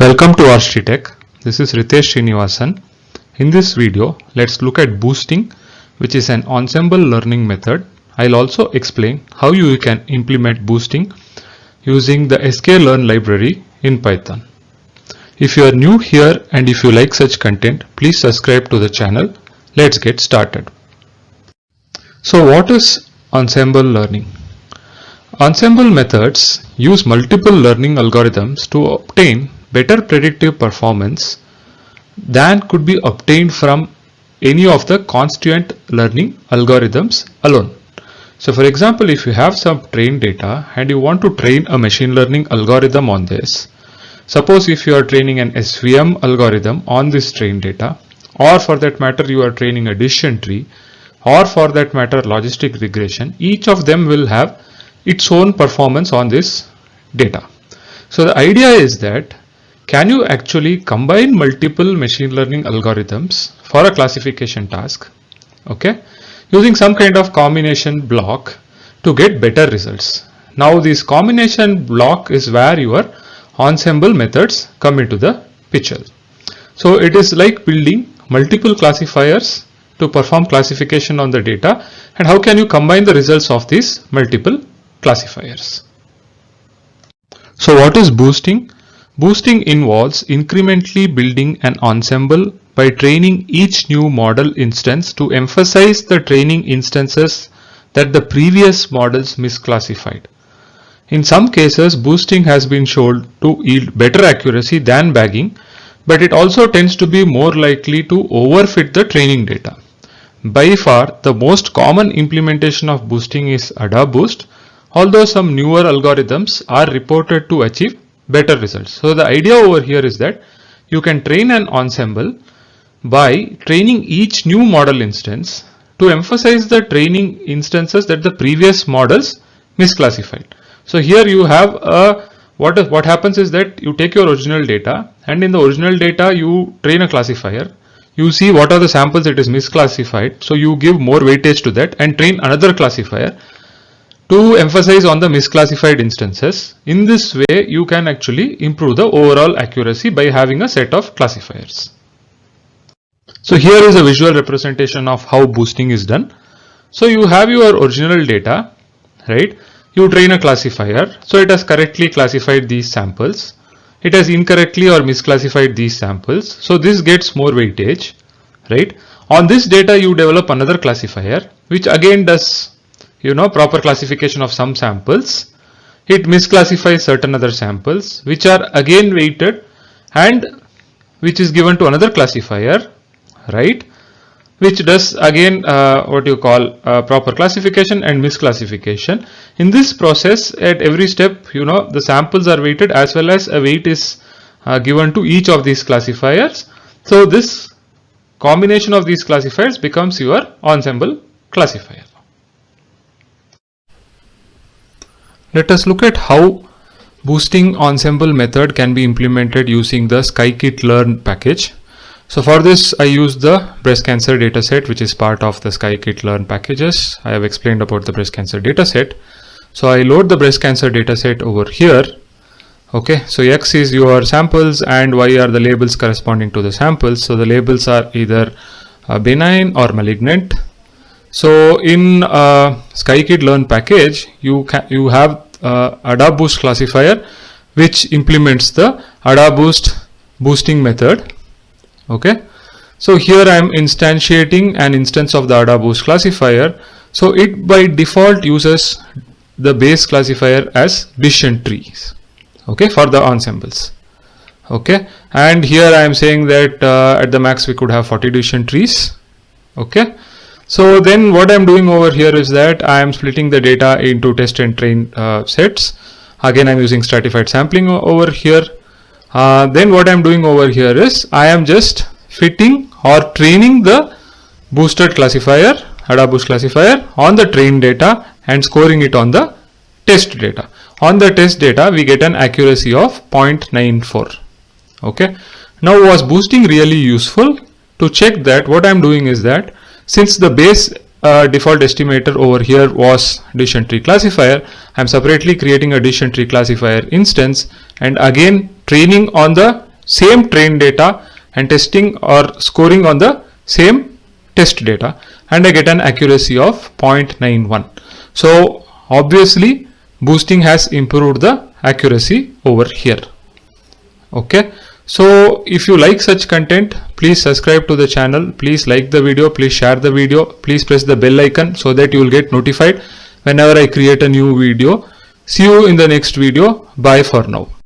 Welcome to RSTTech. This is Ritesh Srinivasan. In this video, let's look at boosting, which is an ensemble learning method. I'll also explain how you can implement boosting using the sklearn library in Python. If you are new here and if you like such content, please subscribe to the channel. Let's get started. So what is ensemble learning? Ensemble methods use multiple learning algorithms to obtain better predictive performance than could be obtained from any of the constituent learning algorithms alone. So for example, if you have some trained data and you want to train a machine learning algorithm on this, suppose if you are training an SVM algorithm on this trained data, or for that matter you are training a decision tree, or for that matter logistic regression, each of them will have its own performance on this data. So the idea is that can you actually combine multiple machine learning algorithms for a classification task, okay, using some kind of combination block to get better results. Now this combination block is where your ensemble methods come into the picture. So it is like building multiple classifiers to perform classification on the data, and how can you combine the results of these multiple classifiers. So what is boosting? Boosting involves incrementally building an ensemble by training each new model instance to emphasize the training instances that the previous models misclassified. In some cases, boosting has been shown to yield better accuracy than bagging, but it also tends to be more likely to overfit the training data. By far, the most common implementation of boosting is AdaBoost, although some newer algorithms are reported to achieve better results. So the idea over here is that you can train an ensemble by training each new model instance to emphasize the training instances that the previous models misclassified. So here you have what happens is that you take your original data, and in the original data you train a classifier. You see what are the samples it is misclassified, so you give more weightage to that and train another classifier to emphasize on the misclassified instances. In this way, you can actually improve the overall accuracy by having a set of classifiers. So here is a visual representation of how boosting is done. So you have your original data, right? You train a classifier. So it has correctly classified these samples. It has incorrectly or misclassified these samples. So this gets more weightage, right? On this data, you develop another classifier, which again does proper classification of some samples. It misclassifies certain other samples, which are again weighted and which is given to another classifier, right, which does again proper classification and misclassification. In this process, at every step, the samples are weighted as well as a weight is given to each of these classifiers. So this combination of these classifiers becomes your ensemble classifier. Let us look at how boosting ensemble method can be implemented using the scikit-learn package. So for this, I use the breast cancer dataset, which is part of the scikit-learn packages. I have explained about the breast cancer dataset. So I load the breast cancer dataset over here. Okay, so X is your samples and Y are the labels corresponding to the samples. So the labels are either benign or malignant. So in scikit-learn package, you have AdaBoost classifier, which implements the AdaBoost boosting method. Okay, so here I am instantiating an instance of the AdaBoost classifier. So it by default uses the base classifier as decision trees, okay, for the ensembles. Okay, and here I am saying that at the max we could have 40 decision trees. Okay. So then what I am doing over here is that I am splitting the data into test and train sets. Again, I am using stratified sampling over here. Then what I am doing over here is I am just fitting or training the boosted classifier, AdaBoost classifier, on the trained data and scoring it on the test data. On the test data, we get an accuracy of 0.94. Okay. Now, was boosting really useful? To check that, what I am doing is that since the base default estimator over here was decision tree classifier, I am separately creating a decision tree classifier instance and again training on the same train data and testing or scoring on the same test data, and I get an accuracy of 0.91. So obviously boosting has improved the accuracy over here. Okay, so if you like such content, please subscribe to the channel, please like the video, please share the video, please press the bell icon so that you will get notified whenever I create a new video. See you in the next video. Bye for now.